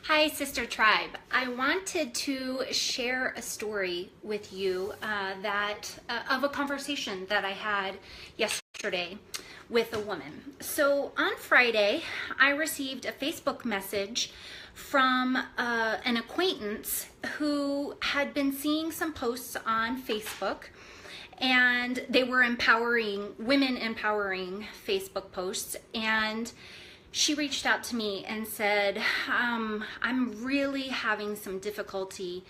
Hi, Sister Tribe. I wanted to share a story with you of a conversation that I had yesterday with a woman. So on Friday, I received a Facebook message from an acquaintance who had been seeing some posts on Facebook, and they were women empowering Facebook posts, and she reached out to me and said, I'm really having some difficulty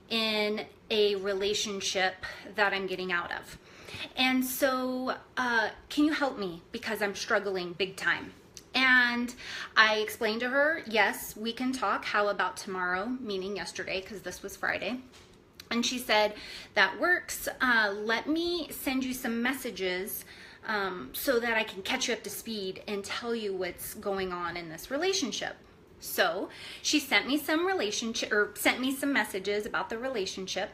in a relationship that I'm getting out of. And so can you help me, because I'm struggling big time? And I explained to her, yes, we can talk. How about tomorrow, meaning yesterday, because this was Friday. And she said, that works. Let me send you some messages so that I can catch you up to speed and tell you what's going on in this relationship. So she sent me some messages about the relationship,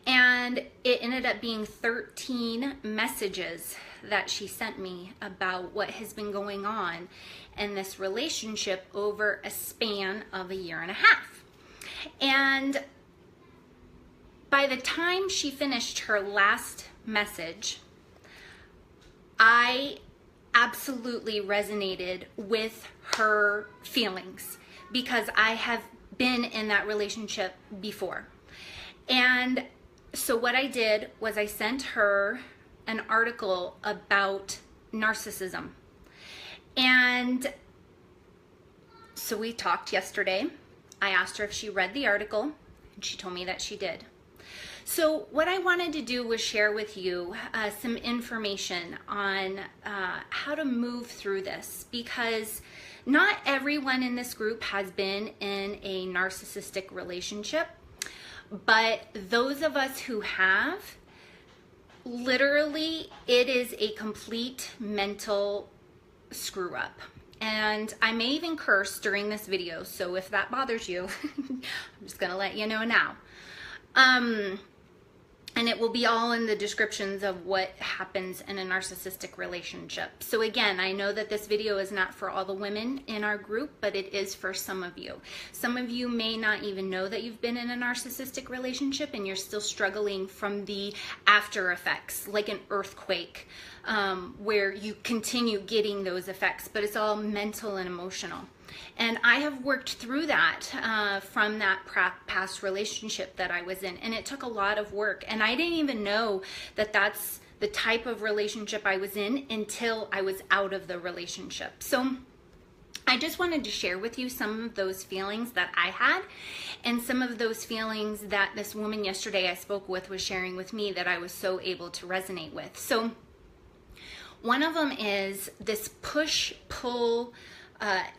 and it ended up being 13 messages that she sent me about what has been going on in this relationship over a span of a year and a half. And by the time she finished her last message, I absolutely resonated with her feelings, because I have been in that relationship before. And so what I did was I sent her an article about narcissism. And so we talked yesterday. I asked her if she read the article, and she told me that she did. So what I wanted to do was share with you some information on how to move through this, because not everyone in this group has been in a narcissistic relationship, but those of us who have, literally, it is a complete mental screw up. And I may even curse during this video, so if that bothers you, I'm just gonna let you know now. And it will be all in the descriptions of what happens in a narcissistic relationship. So again, I know that this video is not for all the women in our group, but it is for some of you. Some of you may not even know that you've been in a narcissistic relationship, and you're still struggling from the after effects, like an earthquake, where you continue getting those effects, but it's all mental and emotional. And I have worked through that from that past relationship that I was in, and it took a lot of work. And I didn't even know that that's the type of relationship I was in until I was out of the relationship. So I just wanted to share with you some of those feelings that I had, and some of those feelings that this woman yesterday I spoke with was sharing with me that I was so able to resonate with. So one of them is this push-pull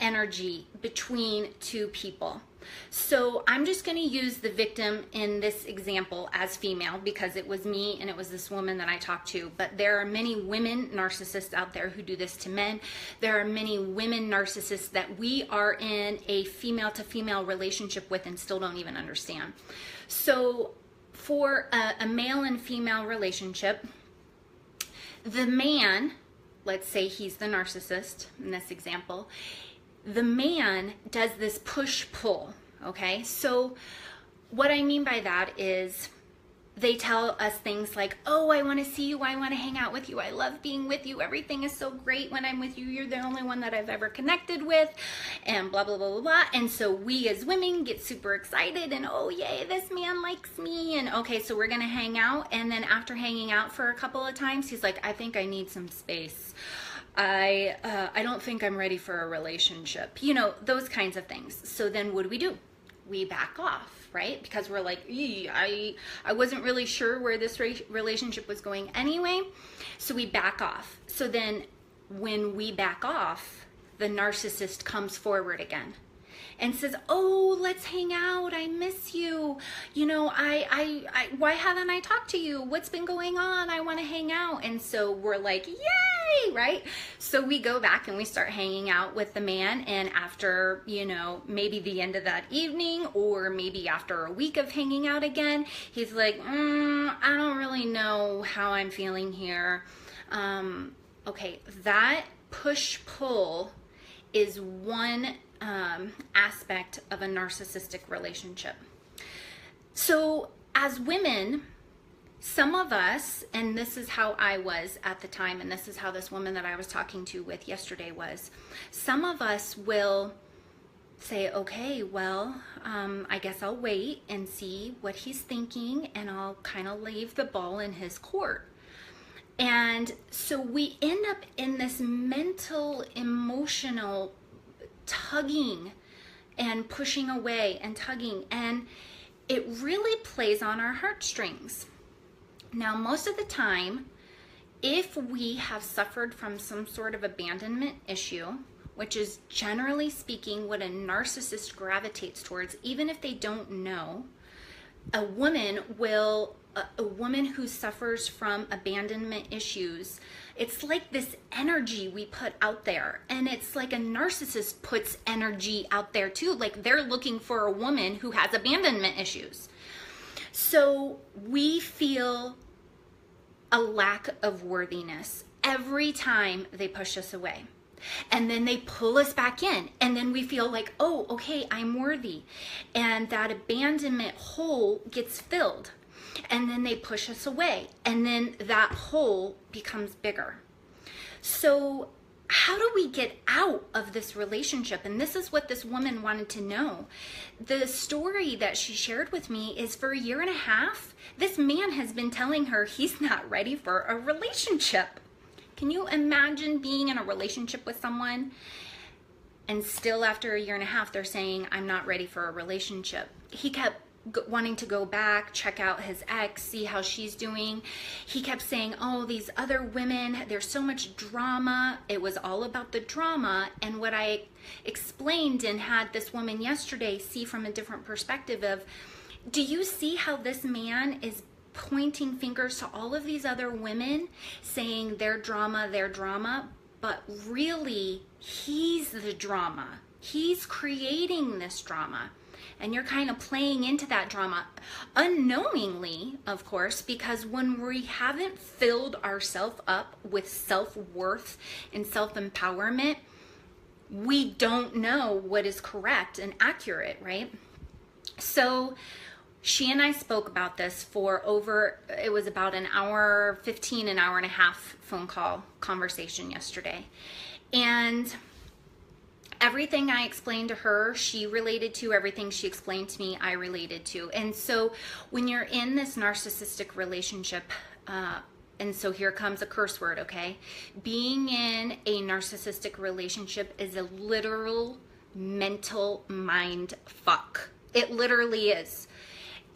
energy between two people. So I'm just going to use the victim in this example as female, because it was me and it was this woman that I talked to. But there are many women narcissists out there who do this to men. There are many women narcissists that we are in a female to female relationship with and still don't even understand. So for a male and female relationship, the man, let's say he's the narcissist in this example, the man does this push-pull, okay? So what I mean by that is they tell us things like, oh, I want to see you, I want to hang out with you, I love being with you, everything is so great when I'm with you, you're the only one that I've ever connected with, and blah, blah, blah, blah, blah. And so we as women get super excited, and oh, yay, this man likes me, and okay, so we're going to hang out. And then after hanging out for a couple of times, he's like, I think I need some space. I don't think I'm ready for a relationship. You know, those kinds of things. So then what do? We back off, right? Because we're like, I wasn't really sure where this relationship was going anyway. So we back off. So then when we back off, the narcissist comes forward again and says, oh, let's hang out, I miss you, you know, why haven't I talked to you, what's been going on, I want to hang out. And so we're like, yay, right? So we go back and we start hanging out with the man, and after, you know, maybe the end of that evening, or maybe after a week of hanging out again, he's like, I don't really know how I'm feeling here. Okay, that push-pull is one aspect of a narcissistic relationship. So as women, some of us, and this is how I was at the time, and this is how this woman that I was talking to with yesterday was, some of us will say, okay, well, I guess I'll wait and see what he's thinking, and I'll kind of leave the ball in his court. And so we end up in this mental, emotional tugging and pushing away and tugging, and it really plays on our heartstrings. Now, most of the time, if we have suffered from some sort of abandonment issue, which is generally speaking what a narcissist gravitates towards, even if they don't know, a woman who suffers from abandonment issues, it's like this energy we put out there, and it's like a narcissist puts energy out there too, like they're looking for a woman who has abandonment issues. So we feel a lack of worthiness every time they push us away. And then they pull us back in, and then we feel like, oh, okay, I'm worthy. And that abandonment hole gets filled, and then they push us away, and then that hole becomes bigger. So how do we get out of this relationship? And this is what this woman wanted to know. The story that she shared with me is for 1.5 years, this man has been telling her he's not ready for a relationship. Can you imagine being in a relationship with someone and still after 1.5 years they're saying, I'm not ready for a relationship? He kept wanting to go back, check out his ex, see how she's doing. He kept saying, oh, these other women, there's so much drama. It was all about the drama. And what I explained and had this woman yesterday see from a different perspective of, do you see how this man is pointing fingers to all of these other women, saying their drama, but really he's the drama. He's creating this drama, and you're kind of playing into that drama unknowingly, of course, because when we haven't filled ourselves up with self-worth and self-empowerment, we don't know what is correct and accurate, right? So she and I spoke about this for it was about an hour 15, an hour and a half phone call conversation yesterday. And everything I explained to her, she related to. Everything she explained to me, I related to. And so when you're in this narcissistic relationship, and so here comes a curse word, okay? Being in a narcissistic relationship is a literal mental mind fuck. It literally is.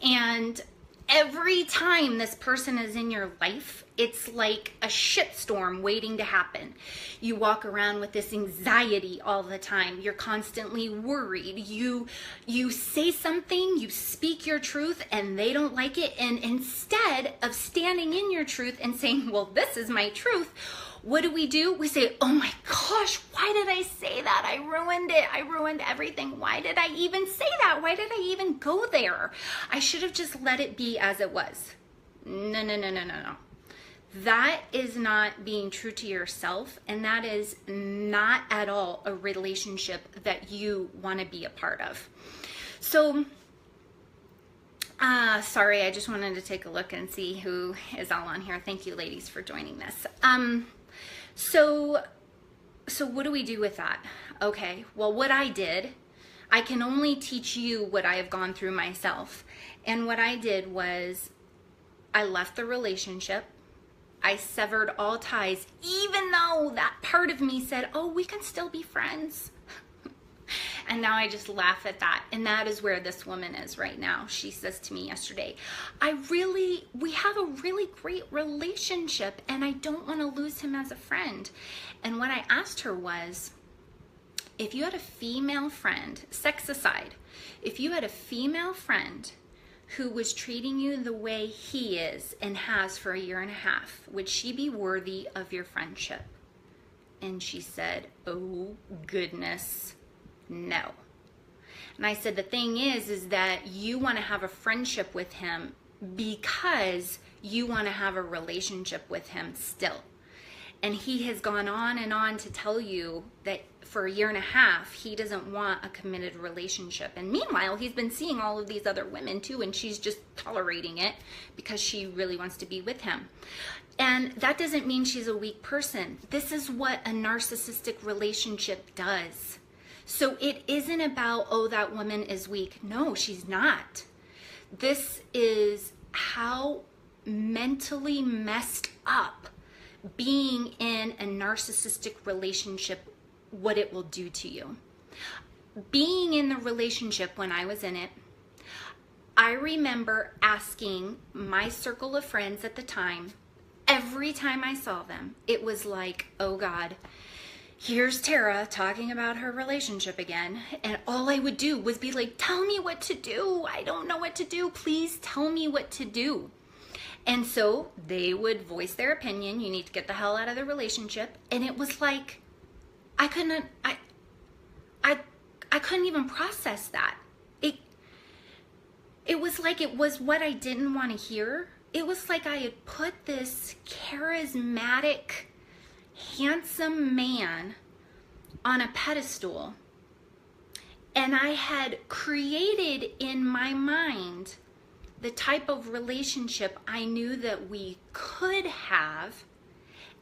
And every time this person is in your life, it's like a shitstorm waiting to happen. You walk around with this anxiety all the time. You're constantly worried. You say something, you speak your truth, and they don't like it. And instead of standing in your truth and saying, well, this is my truth, what do? We say, oh my gosh, why did I say that? I ruined it. I ruined everything. Why did I even say that? Why did I even go there? I should have just let it be as it was. No. That is not being true to yourself, and that is not at all a relationship that you want to be a part of. So, sorry, I just wanted to take a look and see who is all on here. Thank you, ladies, for joining this. So what do we do with that? Okay, well, what I did, I can only teach you what I have gone through myself. And what I did was I left the relationship. I severed all ties, even though that part of me said, oh, we can still be friends. And now I just laugh at that. And that is where this woman is right now. She says to me yesterday, we have a really great relationship and I don't want to lose him as a friend. And what I asked her was, if you had a female friend, sex aside, if you had a female friend who was treating you the way he is and has for 1.5 years, would she be worthy of your friendship? And she said, oh goodness, no. And I said, the thing is that you want to have a friendship with him because you want to have a relationship with him still. And he has gone on to tell you that for a year and a half, he doesn't want a committed relationship. And meanwhile, he's been seeing all of these other women too, and she's just tolerating it because she really wants to be with him. And that doesn't mean she's a weak person. This is what a narcissistic relationship does. So it isn't about, oh, that woman is weak. No, she's not. This is how mentally messed up being in a narcissistic relationship, what it will do to you. Being in the relationship when I was in it, I remember asking my circle of friends at the time, every time I saw them, it was like, oh God, here's Tara talking about her relationship again. And all I would do was be like, tell me what to do. I don't know what to do. Please tell me what to do. And so they would voice their opinion. You need to get the hell out of the relationship. And it was like, I couldn't even process that. It was like it was what I didn't want to hear. It was like I had put this charismatic, handsome man on a pedestal, and I had created in my mind the type of relationship I knew that we could have,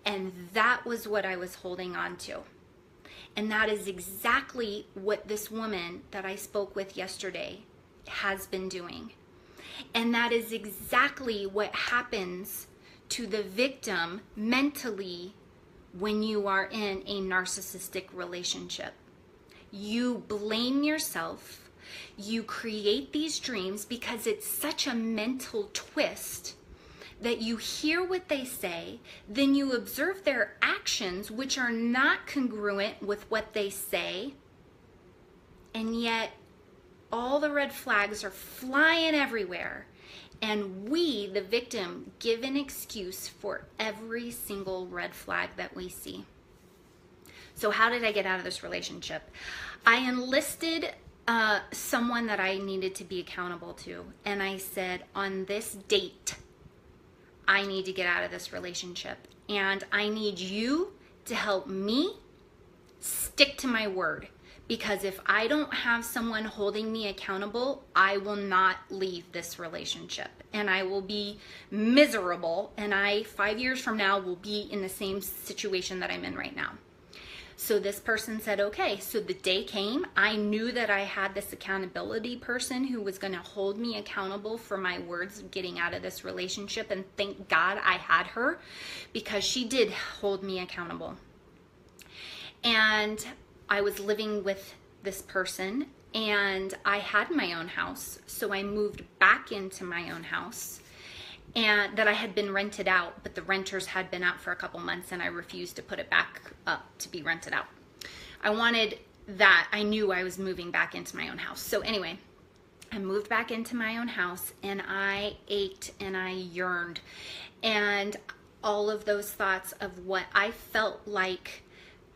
and that was what I was holding on to. And that is exactly what this woman that I spoke with yesterday has been doing. And that is exactly what happens to the victim mentally when you are in a narcissistic relationship. You blame yourself. You create these dreams because it's such a mental twist that you hear what they say, then you observe their actions, which are not congruent with what they say, and yet all the red flags are flying everywhere. And we, the victim, give an excuse for every single red flag that we see. So how did I get out of this relationship? I enlisted someone that I needed to be accountable to. And I said, on this date, I need to get out of this relationship. And I need you to help me stick to my word. Because if I don't have someone holding me accountable, I will not leave this relationship. And I will be miserable. And 5 years from now, will be in the same situation that I'm in right now. So this person said, okay. So the day came. I knew that I had this accountability person who was going to hold me accountable for my words of getting out of this relationship. And thank God I had her, because she did hold me accountable. And I was living with this person, and I had my own house. So I moved back into my own house, and that I had been rented out, but the renters had been out for a couple months, and I refused to put it back up to be rented out. I wanted that. I knew I was moving back into my own house. So anyway, I moved back into my own house, and I ached and I yearned. And all of those thoughts of what I felt like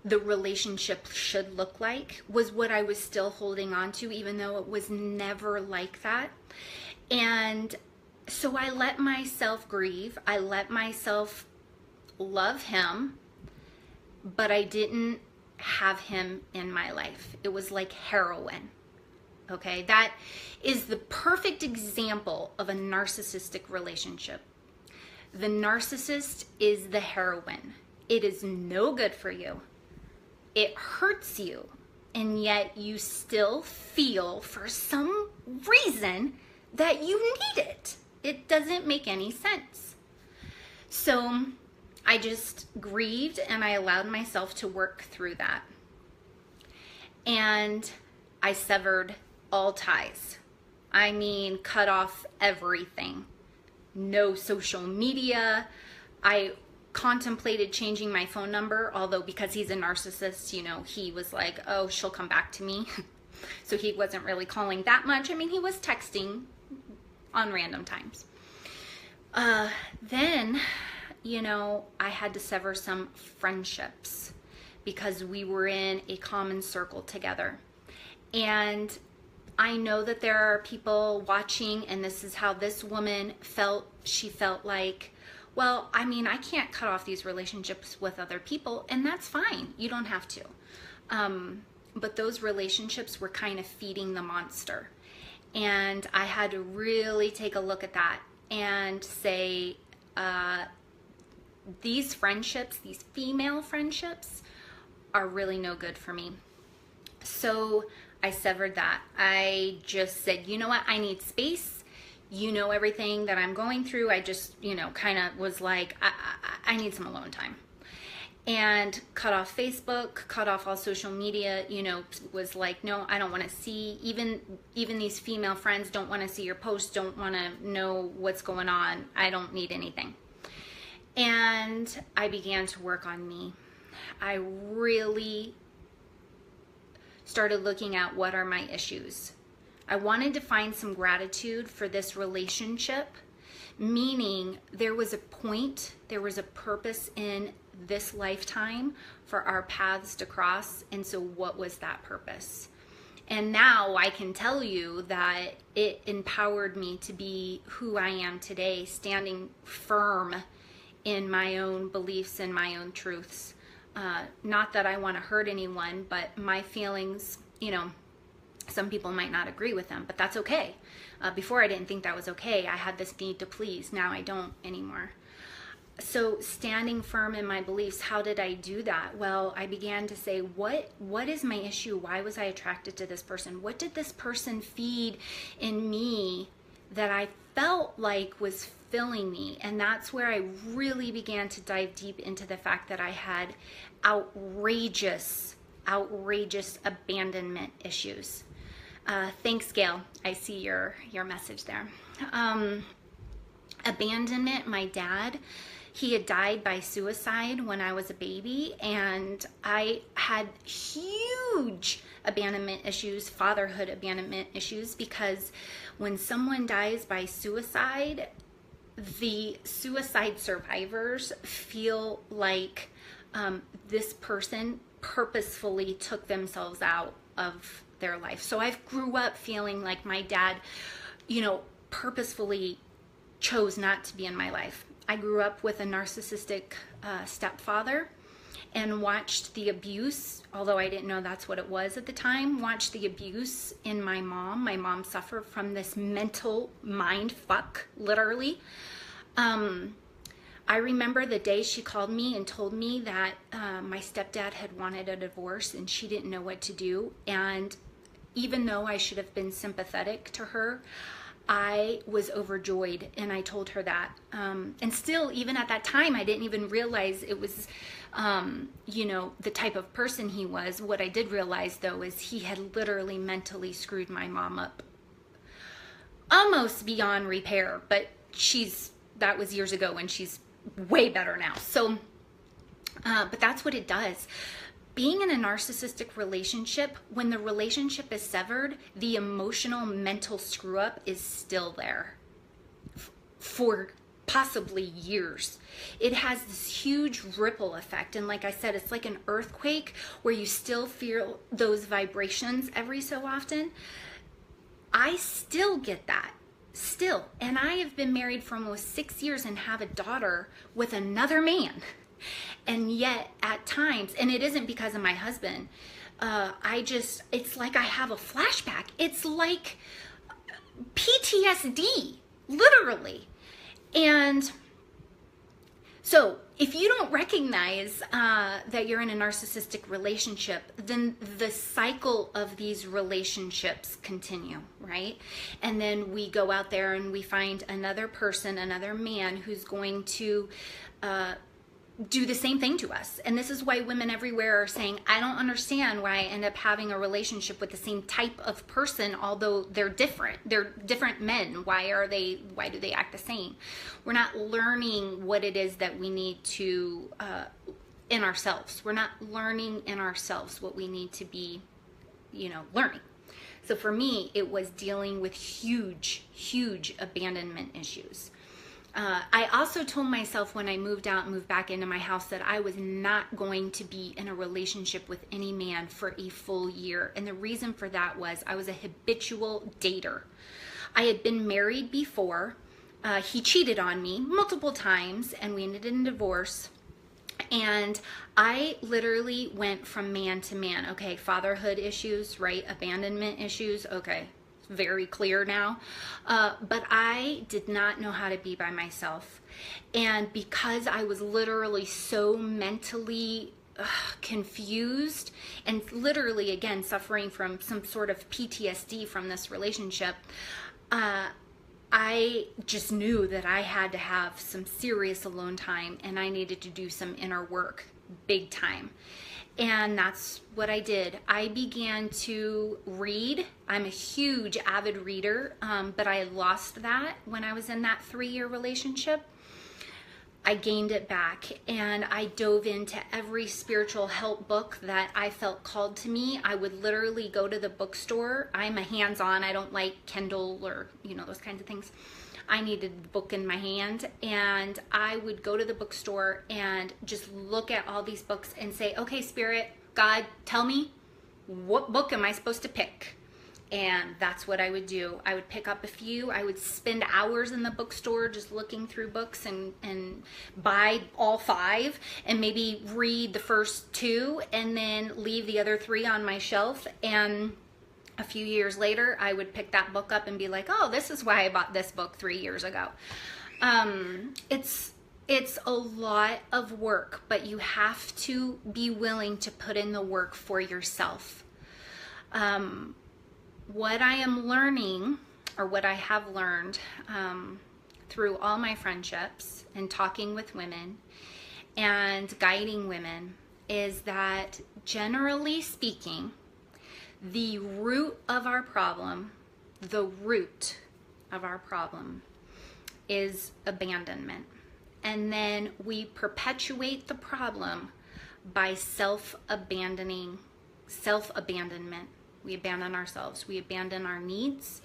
the relationship should look like was what I was still holding on to, even though it was never like that. And so I let myself grieve. I let myself love him, but I didn't have him in my life. It was like heroin. Okay, that is the perfect example of a narcissistic relationship. The narcissist is the heroin. It is no good for you. It hurts you, and yet you still feel for some reason that you need it. It doesn't make any sense. So I just grieved, and I allowed myself to work through that. And I severed all ties. I mean, cut off everything. No social media. I contemplated changing my phone number, although because he's a narcissist, you know, he was like, oh, she'll come back to me. So he wasn't really calling that much. I mean, he was texting on random times. Then, you know, I had to sever some friendships because we were in a common circle together. And I know that there are people watching, and this is how this woman felt. She felt like, Well, I mean, I can't cut off these relationships with other people, and that's fine. You don't have to. But those relationships were kind of feeding the monster. And I had to really take a look at that and say, these friendships, these female friendships, are really no good for me. So I severed that. I just said, you know what? I need space. You know everything that I'm going through. I just, kind of was like, I need some alone time. And cut off Facebook, cut off all social media, was like, no, I don't want to see, even these female friends don't want to see your posts, don't want to know what's going on. I don't need anything. And I began to work on me. I really started looking at what are my issues. I wanted to find some gratitude for this relationship, meaning there was a point, there was a purpose in this lifetime for our paths to cross. And so what was that purpose? And now I can tell you that it empowered me to be who I am today, standing firm in my own beliefs and my own truths. Not that I want to hurt anyone, but my feelings, some people might not agree with them, but that's okay. Before I didn't think that was okay. I had this need to please. Now I don't anymore. So standing firm in my beliefs, how did I do that? Well, I began to say, what is my issue? Why was I attracted to this person? What did this person feed in me that I felt like was filling me? And that's where I really began to dive deep into the fact that I had outrageous abandonment issues. Thanks, Gail. I see your message there. Abandonment, my dad, he had died by suicide when I was a baby, and I had huge abandonment issues, fatherhood abandonment issues, because when someone dies by suicide, the suicide survivors feel like this person purposefully took themselves out of their life. So I grew up feeling like my dad, purposefully chose not to be in my life. I grew up with a narcissistic stepfather and watched the abuse, although I didn't know that's what it was at the time, watched the abuse in my mom. My mom suffered from this mental mind fuck, literally. I remember the day she called me and told me that my stepdad had wanted a divorce and she didn't know what to do. And even though I should have been sympathetic to her, I was overjoyed, and I told her that. And still, even at that time, I didn't even realize it was, the type of person he was. What I did realize, though, is he had literally mentally screwed my mom up almost beyond repair. But that was years ago, and she's way better now. So, but that's what it does. Being in a narcissistic relationship, when the relationship is severed, the emotional, mental screw up is still there for possibly years. It has this huge ripple effect. And like I said, it's like an earthquake where you still feel those vibrations every so often. I still get that. Still. And I have been married for almost 6 years and have a daughter with another man. And yet at times, and it isn't because of my husband, it's like I have a flashback. It's like PTSD, literally. And so if you don't recognize that you're in a narcissistic relationship, then the cycle of these relationships continue, right? And then we go out there and we find another person, another man who's going to do the same thing to us. And this is why women everywhere are saying, I don't understand why I end up having a relationship with the same type of person, although they're different. They're different men. Why do they act the same? We're not learning what it is that we need to, in ourselves. We're not learning in ourselves what we need to be, learning. So for me, it was dealing with huge, huge abandonment issues. I also told myself when I moved out and moved back into my house that I was not going to be in a relationship with any man for a full year. And the reason for that was I was a habitual dater. I had been married before. he cheated on me multiple times, and we ended in divorce. And I literally went from man to man. Okay, fatherhood issues, right? Abandonment issues. Okay, very clear now. But I did not know how to be by myself. And because I was literally so mentally confused and literally, again, suffering from some sort of PTSD from this relationship, I just knew that I had to have some serious alone time, and I needed to do some inner work big time. And that's what I did. I began to read. I'm a huge avid reader, but I lost that when I was in that 3-year relationship. I gained it back, and I dove into every spiritual help book that I felt called to me. I would literally go to the bookstore. I'm a hands-on. I don't like Kindle or, those kinds of things. I needed the book in my hand, and I would go to the bookstore and just look at all these books and say, okay, Spirit, God, tell me, what book am I supposed to pick? And that's what I would do. I would pick up a few. I would spend hours in the bookstore just looking through books and buy all 5 and maybe read the first 2 and then leave the other 3 on my shelf. And a few years later, I would pick that book up and be like, oh, this is why I bought this book 3 years ago. It's a lot of work, but you have to be willing to put in the work for yourself. What I am learning, or what I have learned through all my friendships and talking with women and guiding women, is that generally speaking, the root of our problem is abandonment. And then we perpetuate the problem by self-abandonment. We abandon ourselves. We abandon our needs.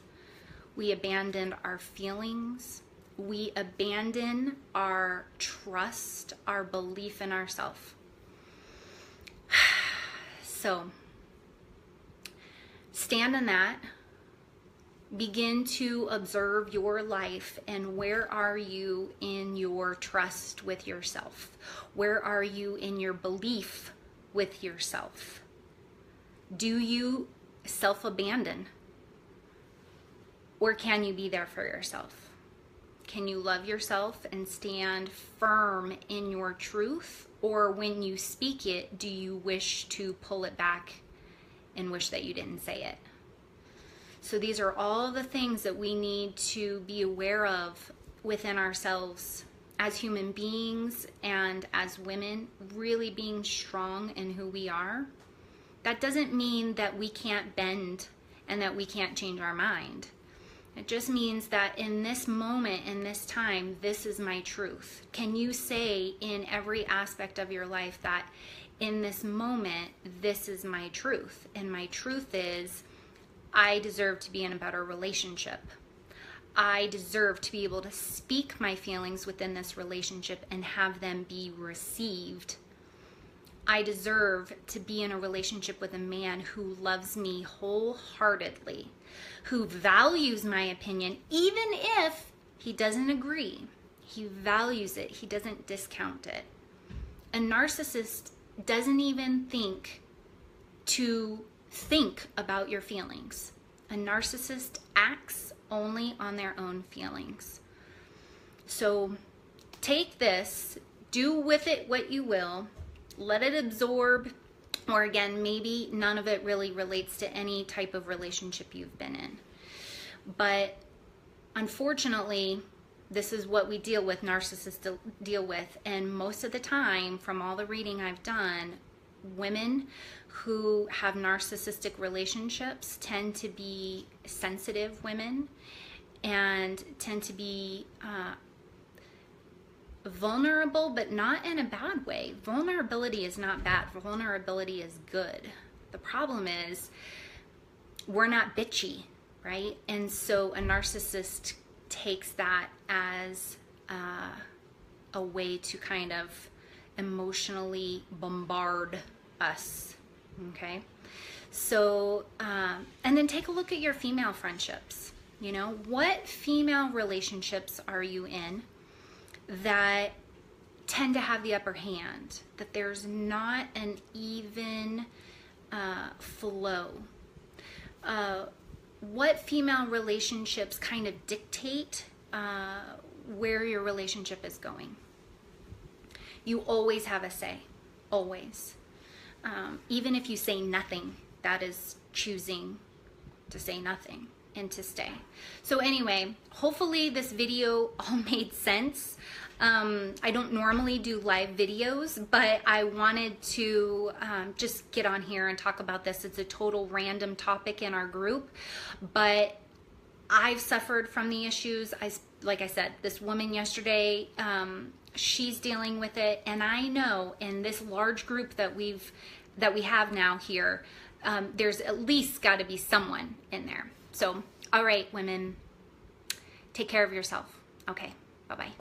We abandon our feelings. We abandon our trust, our belief in ourselves. So, stand in that. Begin to observe your life, and where are you in your trust with yourself? Where are you in your belief with yourself? Do you self-abandon? Or can you be there for yourself? Can you love yourself and stand firm in your truth? Or when you speak it, do you wish to pull it back and wish that you didn't say it? So these are all the things that we need to be aware of within ourselves as human beings and as women, really being strong in who we are. That doesn't mean that we can't bend and that we can't change our mind. It just means that in this moment, in this time, this is my truth. Can you say in every aspect of your life that in this moment, this is my truth? And my truth is, I deserve to be in a better relationship. I deserve to be able to speak my feelings within this relationship and have them be received. I deserve to be in a relationship with a man who loves me wholeheartedly, who values my opinion, even if he doesn't agree. He values it. He doesn't discount it. A narcissist doesn't even think about your feelings. A narcissist acts only on their own feelings. So take this, do with it what you will, let it absorb, or again, maybe none of it really relates to any type of relationship you've been in. But unfortunately, this is what we deal with, narcissists deal with. And most of the time, from all the reading I've done, women who have narcissistic relationships tend to be sensitive women and tend to be vulnerable, but not in a bad way. Vulnerability is not bad. Vulnerability is good. The problem is we're not bitchy, right? And so a narcissist takes that as a way to kind of emotionally bombard us, okay? So, and then take a look at your female friendships. You know, what female relationships are you in that tend to have the upper hand, that there's not an even flow? What female relationships kind of dictate where your relationship is going? You always have a say, always. Even if you say nothing, that is choosing to say nothing and to stay. So anyway, hopefully this video all made sense. I don't normally do live videos, but I wanted to just get on here and talk about this. It's a total random topic in our group, but I've suffered from the issues. Like I said, this woman yesterday, she's dealing with it, and I know in this large group that we have now here, there's at least got to be someone in there. So, all right, women, take care of yourself. Okay, bye-bye.